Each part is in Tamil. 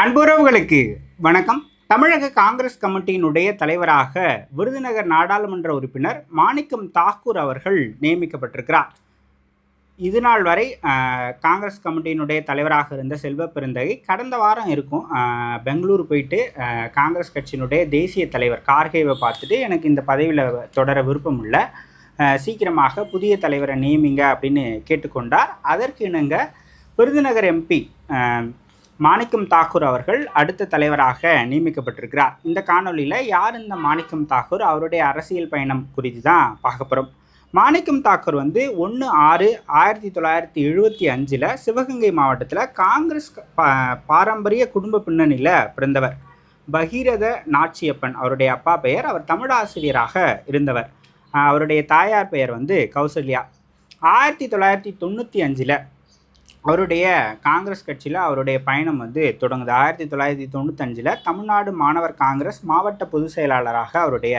அன்புறவுகளுக்கு வணக்கம். தமிழக காங்கிரஸ் கமிட்டியினுடைய தலைவராக விருதுநகர் நாடாளுமன்ற உறுப்பினர் மாணிக்கம் தாக்கூர் அவர்கள் நியமிக்கப்பட்டிருக்கிறார். இதுநாள் வரை காங்கிரஸ் கமிட்டியினுடைய தலைவராக இருந்த செல்வ பெருந்தகை கடந்த வாரம் பெங்களூர் போயிட்டு காங்கிரஸ் கட்சியினுடைய தேசிய தலைவர் கார்கேவை பார்த்துட்டு எனக்கு இந்த பதவியில் தொடர விருப்பம் இல்லை, சீக்கிரமாக புதிய தலைவரை நியமிங்க அப்படின்னு கேட்டுக்கொண்டார். அதற்கு இணங்க விருதுநகர் எம்பி மாணிக்கம் தாக்கூர் அவர்கள் அடுத்த தலைவராக நியமிக்கப்பட்டிருக்கிறார். இந்த காணொலியில் யார் இந்த மாணிக்கம் தாக்கூர், அவருடைய அரசியல் பயணம் குறித்து தான் பார்க்க போகிறோம். மாணிக்கம் தாக்கூர் 1/6/1975 சிவகங்கை மாவட்டத்தில் காங்கிரஸ் பாரம்பரிய குடும்ப பின்னணியில் பிறந்தவர். பகீரத நாச்சியப்பன் அவருடைய அப்பா பெயர். அவர் தமிழாசிரியராக இருந்தவர். அவருடைய தாயார் பெயர் கௌசல்யா. 1995 அவருடைய காங்கிரஸ் கட்சியில் அவருடைய பயணம் தொடங்குது. 1995 தமிழ்நாடு மாணவர் காங்கிரஸ் மாவட்ட பொதுச் செயலாளராக அவருடைய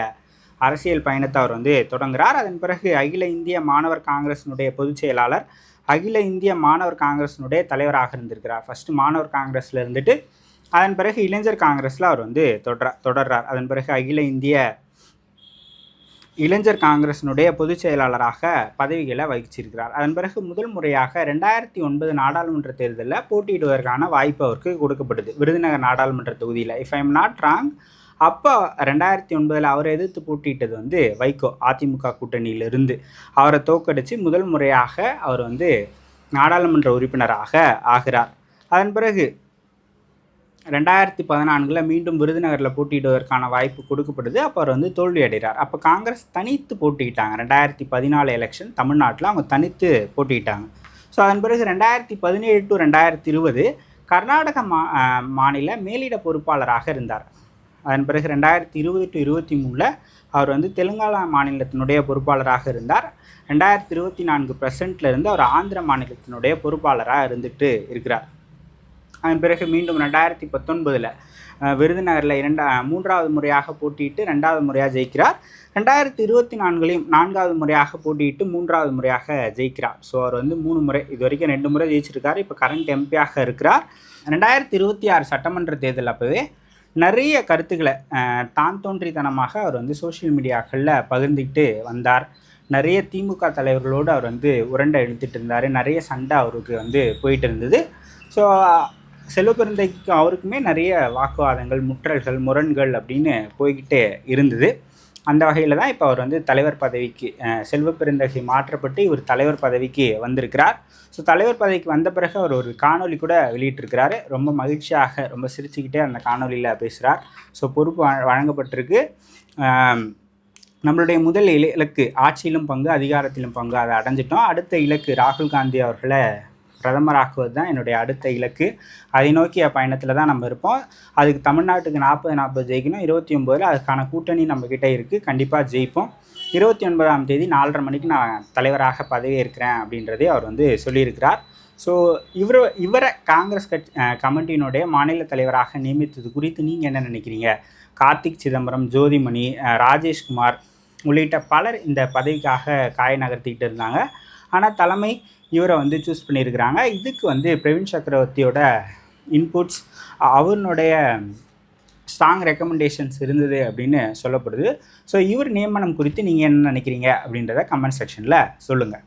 அரசியல் பயணத்தை அவர் தொடங்குகிறார். அதன் பிறகு அகில இந்திய மாணவர் காங்கிரஸினுடைய பொதுச் செயலாளர், அகில இந்திய மாணவர் காங்கிரஸினுடைய தலைவராக இருந்திருக்கிறார். ஃபஸ்ட்டு மாணவர் காங்கிரஸில் இருந்துட்டு அதன் பிறகு இளைஞர் காங்கிரஸில் அவர் தொடர்றார். அதன் பிறகு அகில இந்திய இளைஞர் காங்கிரஸினுடைய பொதுச் செயலாளராக பதவிகளை வகிச்சிருக்கிறார். அதன் பிறகு முதல் முறையாக 2009 நாடாளுமன்ற தேர்தலில் போட்டியிடுவதற்கான வாய்ப்பு அவருக்கு கொடுக்கப்படுது விருதுநகர் நாடாளுமன்ற தொகுதியில். If I am not wrong, அப்போ 2009 அவரை எதிர்த்து போட்டியிட்டது வைகோ அதிமுக கூட்டணியிலிருந்து. அவரை தோற்கடித்து முதல் முறையாக அவர் நாடாளுமன்ற உறுப்பினராக ஆகிறார். அதன் பிறகு 2014 மீண்டும் விருதுநகரில் போட்டியிடுவதற்கான வாய்ப்பு கொடுக்கப்படுது. அப்போ அவர் தோல்வி அடைகிறார். அப்போ காங்கிரஸ் தனித்து போட்டியிட்டாங்க. 2014 எலெக்ஷன் தமிழ்நாட்டில் அவங்க தனித்து போட்டியிட்டாங்க. ஸோ அதன் பிறகு 2017 to 2020 கர்நாடக மாநில மேலிட பொறுப்பாளராக இருந்தார். அதன் பிறகு 2020 to 2023 அவர் தெலுங்கானா மாநிலத்தினுடைய பொறுப்பாளராக இருந்தார். 2024 ப்ரெசண்ட்டில் இருந்து அவர் ஆந்திர மாநிலத்தினுடைய பொறுப்பாளராக இருந்துட்டு இருக்கிறார். அதன் பிறகு மீண்டும் 2019 விருதுநகரில் மூன்றாவது முறையாக போட்டியிட்டு 2வது முறையாக ஜெயிக்கிறார். 2024 4வது முறையாக போட்டியிட்டு 3வது முறையாக ஜெயிக்கிறார். ஸோ அவர் 3 முறை, இது வரைக்கும் 2 முறை ஜெயிச்சிருக்காரு. இப்போ கரண்ட் எம்பியாக இருக்கிறார். 2026 சட்டமன்ற தேர்தல் அப்போவே நிறைய கருத்துக்களை தான் தோன்றித்தனமாக அவர் சோஷியல் மீடியாக்களில் பகிர்ந்துக்கிட்டு வந்தார். நிறைய திமுக தலைவர்களோடு அவர் உரண்டை எடுத்துகிட்டு இருந்தார். நிறைய சண்டை அவருக்கு போயிட்டு இருந்தது. ஸோ செல்வ பெருந்தகைக்கு அவருக்குமே நிறைய வாக்குவாதங்கள், முற்றல்கள், முரண்கள் அப்படின்னு போய்கிட்டே இருந்தது. அந்த வகையில் தான் இப்போ அவர் தலைவர் பதவிக்கு செல்வ பெருந்தகை மாற்றப்பட்டு இவர் தலைவர் பதவிக்கு வந்திருக்கிறார். ஸோ தலைவர் பதவிக்கு வந்த பிறகு அவர் ஒரு காணொலி கூட வெளியிட்டிருக்கிறாரு. ரொம்ப மகிழ்ச்சியாக, ரொம்ப சிரிச்சுக்கிட்டே அந்த காணொலியில் பேசுகிறார். ஸோ பொறுப்பு வழங்கப்பட்டிருக்கு. நம்மளுடைய முதல் இலக்கு ஆட்சியிலும் பங்கு, அதிகாரத்திலும் பங்கு, அதை அடைஞ்சிட்டோம். அடுத்த இலக்கு ராகுல் காந்தி அவர்களை பிரதமராக்குவது தான் என்னுடைய அடுத்த இலக்கு. அதை நோக்கிய பயணத்தில் தான் நம்ம இருப்போம். அதுக்கு தமிழ்நாட்டுக்கு 40 ஜெயிக்கணும். 29 அதுக்கான கூட்டணி நம்மக்கிட்ட இருக்குது. கண்டிப்பாக ஜெயிப்போம். 29ஆம் தேதி 4:30 மணிக்கு நான் தலைவராக பதவி ஏற்கிறேன் அப்படின்றதே அவர் சொல்லியிருக்கிறார். ஸோ இவரை காங்கிரஸ் கமிட்டியினுடைய மாநில தலைவராக நியமித்தது குறித்து நீங்கள் என்ன நினைக்கிறீங்க? கார்த்திக் சிதம்பரம், ஜோதிமணி, ராஜேஷ்குமார் உள்ளிட்ட பலர் இந்த பதவிக்காக காய நகர்த்திக்கிட்டு இருந்தாங்க. ஆனால் தலைமை இவரை சூஸ் பண்ணியிருக்கிறாங்க. இதுக்கு பிரவீன் சக்கரவர்த்தியோட இன்புட்ஸ், அவனுடைய ஸ்ட்ராங் ரெக்கமெண்டேஷன்ஸ் இருந்தது அப்படின்னு சொல்லப்படுது. ஸோ இவர் நியமனம் குறித்து நீங்கள் என்ன நினைக்கிறீங்க அப்படின்றத கமெண்ட் செக்ஷனில் சொல்லுங்கள்.